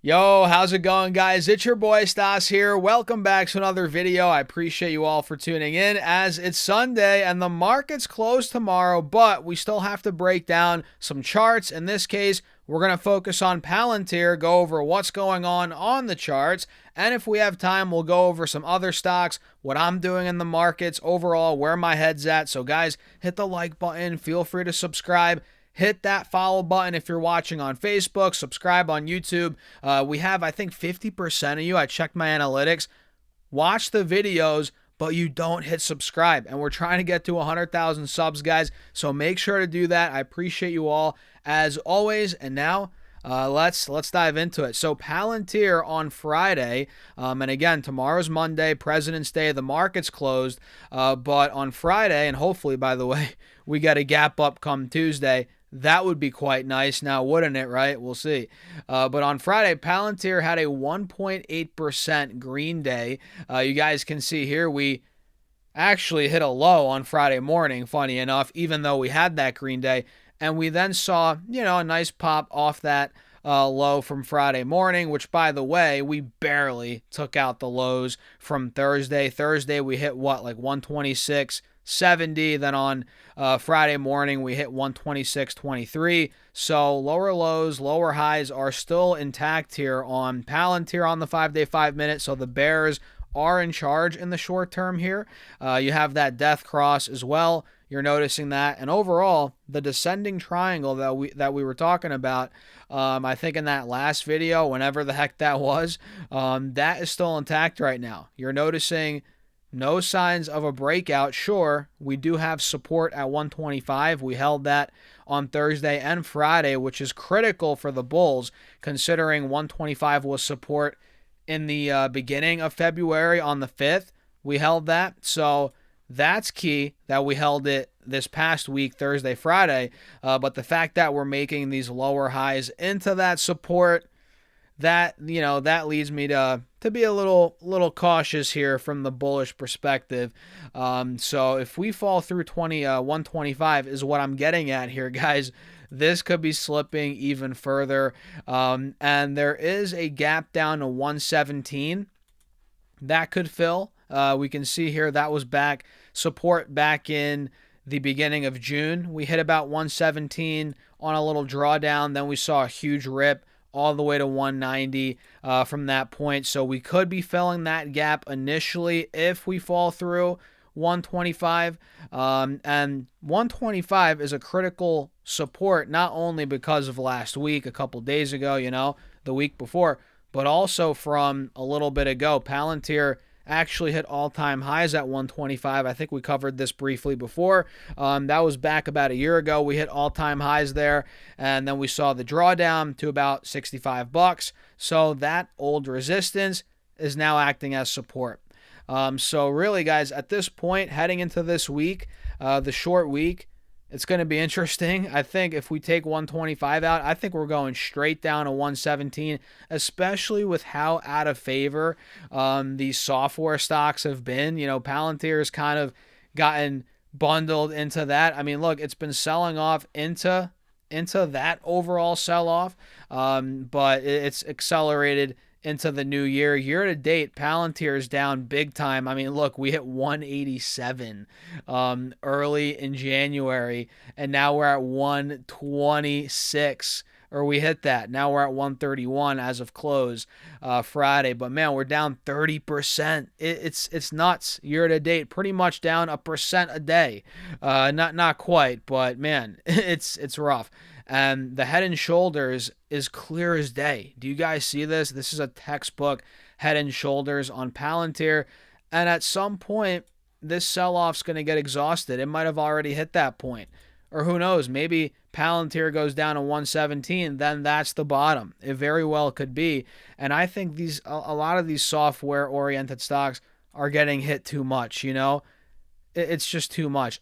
Yo, how's it going, guys? It's your boy Stas here. Welcome back to another video. I appreciate you all for tuning in as it's Sunday and the market's closed tomorrow, but we still have to break down some charts. In this case, we're going to focus on Palantir, go over what's going on the charts, and if we have time, we'll go over some other stocks, what I'm doing in the markets, overall, where my head's at. So, guys, hit the like button. Feel free to subscribe. Hit that follow button if you're watching on Facebook. Subscribe on YouTube. We have, I think, 50% of you. I checked my analytics. Watch the videos, but you don't hit subscribe. And we're trying to get to 100,000 subs, guys. So make sure to do that. I appreciate you all as always. And now let's dive into it. So Palantir on Friday, and again, tomorrow's Monday, President's Day. The market's closed. But on Friday, and hopefully, by the way, we get a gap up come Tuesday. That would be quite nice now, wouldn't it, right? We'll see. But on Friday, Palantir had a 1.8% green day. You guys can see here we actually hit a low on Friday morning, funny enough, even though we had that green day. And we then saw, a nice pop off that low from Friday morning, which, by the way, we barely took out the lows from Thursday. Thursday, we hit like 126.70. Then on Friday morning, we hit 126.23. So lower lows, lower highs are still intact here on Palantir on the 5-day, 5-minute. So the bears are in charge in the short term here. You have that death cross as well. You're noticing that. And overall, the descending triangle that we were talking about, I think in that last video, whenever the heck that was, that is still intact right now. You're noticing no signs of a breakout. Sure, we do have support at 125. We held that on Thursday and Friday, which is critical for the bulls, considering 125 was support in the beginning of February on the 5th. We held that. So that's key that we held it this past week, Thursday, Friday. But the fact that we're making these lower highs into that support, that leads me to be a little cautious here from the bullish perspective. So if we fall through 125 is what I'm getting at here, guys. This could be slipping even further. And there is a gap down to 117 that could fill. We can see here that was support back in the beginning of June. We hit about 117 on a little drawdown. Then we saw a huge rip all the way to 190 from that point. So we could be filling that gap initially if we fall through 125. And 125 is a critical support, not only because of last week, a couple days ago, the week before, but also from a little bit ago. Palantir actually hit all-time highs at 125. I think we covered this briefly before. That was back about a year ago. We hit all-time highs there, and then we saw the drawdown to about $65. So that old resistance is now acting as support. So really, guys, at this point, heading into this week, the short week, it's going to be interesting. I think if we take 125 out, I think we're going straight down to 117, especially with how out of favor these software stocks have been. Palantir has kind of gotten bundled into that. I mean, look, it's been selling off into that overall sell-off, but it's accelerated into the new year. Year to date, Palantir is down big time. I mean, look, we hit 187 early in January, and now we're at 126, or we hit that. Now we're at 131 as of close Friday. But man, we're down 30%. It's nuts. Year to date, pretty much down 1% a day. Not quite, but man, it's rough. And the Head and Shoulders is clear as day. Do you guys see this? This is a textbook Head and Shoulders on Palantir. And at some point, this sell-off's going to get exhausted. It might have already hit that point. Or who knows, maybe Palantir goes down to 117, then that's the bottom. It very well could be. And I think a lot of these software-oriented stocks are getting hit too much, It's just too much.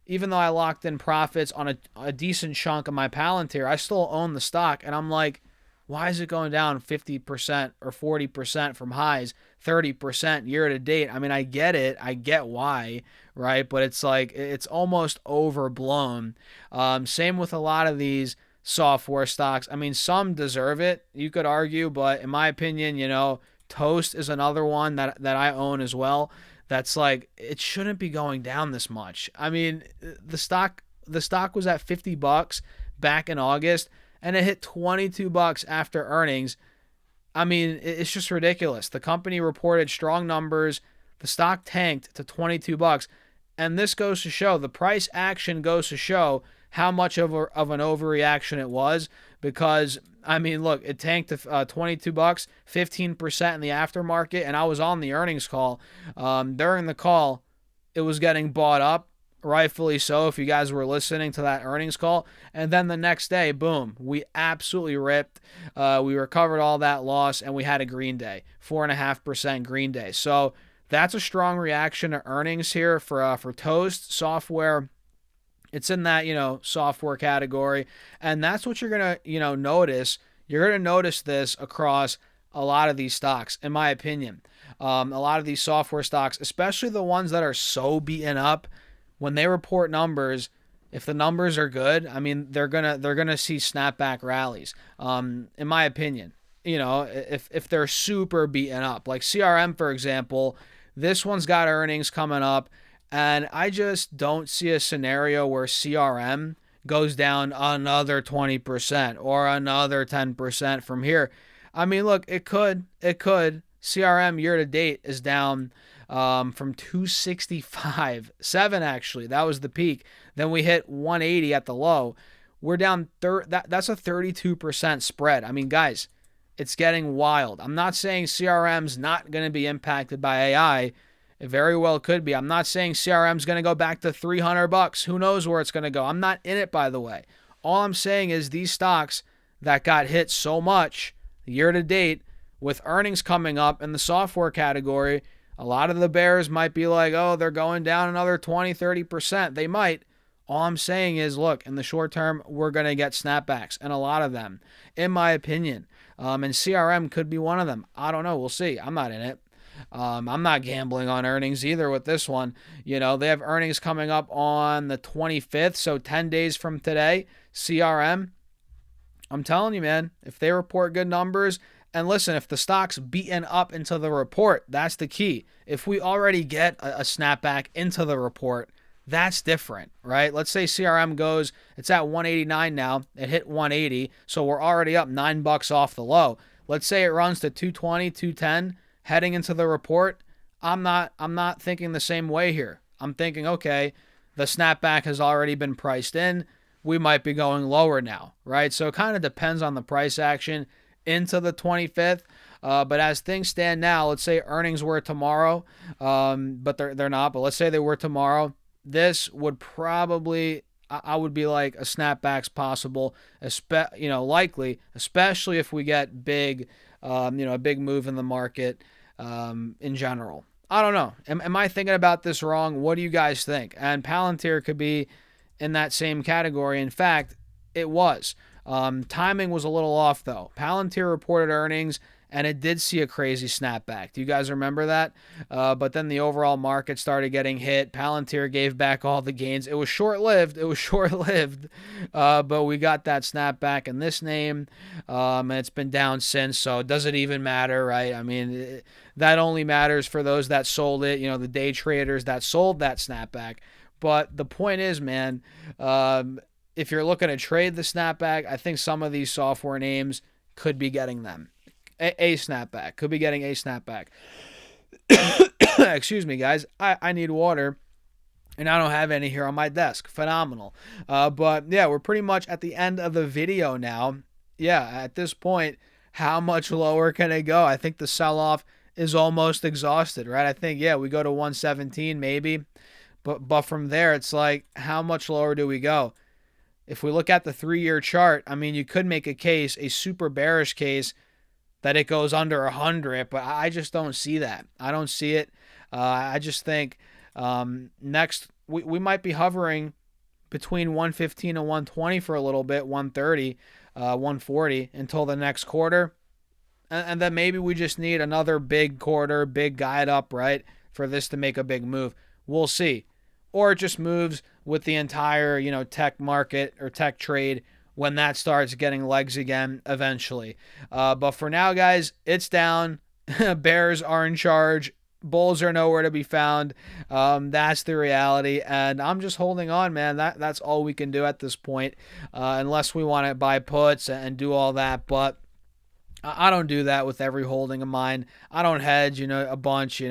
Even though I locked in profits on a decent chunk of my Palantir, I still own the stock, and I'm like, why is it going down 50% or 40% from highs, 30% year to date? I mean, I get it. I get why, right? But it's like, it's almost overblown. Same with a lot of these software stocks. I mean, some deserve it, you could argue, but in my opinion, Toast is another one that I own as well. That's like, it shouldn't be going down this much. I mean, the stock was at $50 back in August, and it hit $22 after earnings. I mean, it's just ridiculous. The company reported strong numbers. The stock tanked to $22. And this goes to show, the price action goes to show how much of an overreaction it was. Because, I mean, look, it tanked to $22, 15% in the aftermarket. And I was on the earnings call. During the call, it was getting bought up, rightfully so, if you guys were listening to that earnings call. And then the next day, boom, we absolutely ripped. We recovered all that loss, and we had a green day, 4.5% green day. So that's a strong reaction to earnings here for Toast software. It's in that, software category. And that's what you're going to, notice. You're going to notice this across a lot of these stocks, in my opinion. A lot of these software stocks, especially the ones that are so beaten up, when they report numbers, if the numbers are good, I mean, they're gonna see snapback rallies. In my opinion, if they're super beaten up, like CRM, for example, this one's got earnings coming up, and I just don't see a scenario where CRM goes down another 20% or another 10% from here. I mean, look, it could. CRM year to date is down from 265.7 actually. That was the peak. Then we hit 180 at the low. We're down that's a 32% spread. I mean, guys, it's getting wild. I'm not saying CRM's not going to be impacted by AI. It very well could be. I'm not saying CRM's going to go back to $300. Who knows where it's going to go? I'm not in it, by the way. All I'm saying is these stocks that got hit so much year to date, with earnings coming up in the software category, a lot of the bears might be like, oh, they're going down another 20, 30%. They might. All I'm saying is, look, in the short term, we're going to get snapbacks, and a lot of them, in my opinion. And CRM could be one of them. I don't know. We'll see. I'm not in it. I'm not gambling on earnings either with this one. They have earnings coming up on the 25th, so 10 days from today. CRM, I'm telling you, man, if they report good numbers, and listen, if the stock's beaten up into the report, that's the key. If we already get a snapback into the report, that's different, right? Let's say CRM goes, it's at 189 now. It hit 180, so we're already up $9 off the low. Let's say it runs to 220, 210 heading into the report. I'm not thinking the same way here. I'm thinking, okay, the snapback has already been priced in. We might be going lower now, right? So it kind of depends on the price action into the 25th. But as things stand now, let's say earnings were tomorrow, but they're not. But let's say they were tomorrow. This would probably, I would be like, a snapback's possible, likely, especially if we get big, a big move in the market in general. I don't know. Am I thinking about this wrong? What do you guys think? And Palantir could be in that same category. In fact, it was. Timing was a little off, though. Palantir reported earnings, and it did see a crazy snapback. Do you guys remember that? But then the overall market started getting hit. Palantir gave back all the gains. It was short-lived. But we got that snapback in this name, and it's been down since, so does it even matter, right? I mean, that only matters for those that sold it, the day traders that sold that snapback. But the point is, man, if you're looking to trade the snapback, I think some of these software names could be getting them. A snapback. Could be getting a snapback. Excuse me, guys. I need water, and I don't have any here on my desk. Phenomenal. But, yeah, we're pretty much at the end of the video now. Yeah, at this point, how much lower can it go? I think the sell-off is almost exhausted, right? I think, yeah, we go to 117 maybe. But from there, it's like, how much lower do we go? If we look at the 3-year chart, I mean, you could make a case, a super bearish case, that it goes under 100, but I just don't see that. I don't see it. I just think next, we might be hovering between 115 and 120 for a little bit, 130, 140 until the next quarter. And then maybe we just need another big quarter, big guide up, right, for this to make a big move. We'll see. Or it just moves with the entire, tech market or tech trade when that starts getting legs again eventually. But for now, guys, it's down. Bears are in charge. Bulls are nowhere to be found. That's the reality, and I'm just holding on, man. That's all we can do at this point, unless we want to buy puts and do all that. But I don't do that with every holding of mine. I don't hedge, a bunch.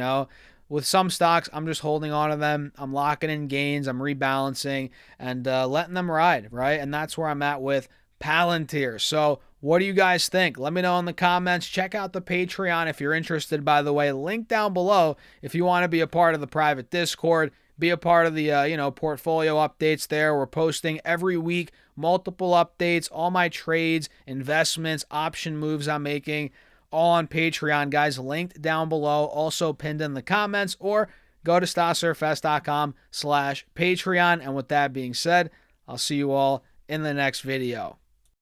With some stocks, I'm just holding on to them. I'm locking in gains. I'm rebalancing and letting them ride, right? And that's where I'm at with Palantir. So what do you guys think? Let me know in the comments. Check out the Patreon if you're interested, by the way. Link down below if you want to be a part of the private Discord. Be a part of the portfolio updates there. We're posting every week, multiple updates, all my trades, investments, option moves I'm making, all on Patreon, guys. Linked down below, also pinned in the comments, or go to StockSurfS.com/Patreon. And with that being said, I'll see you all in the next video.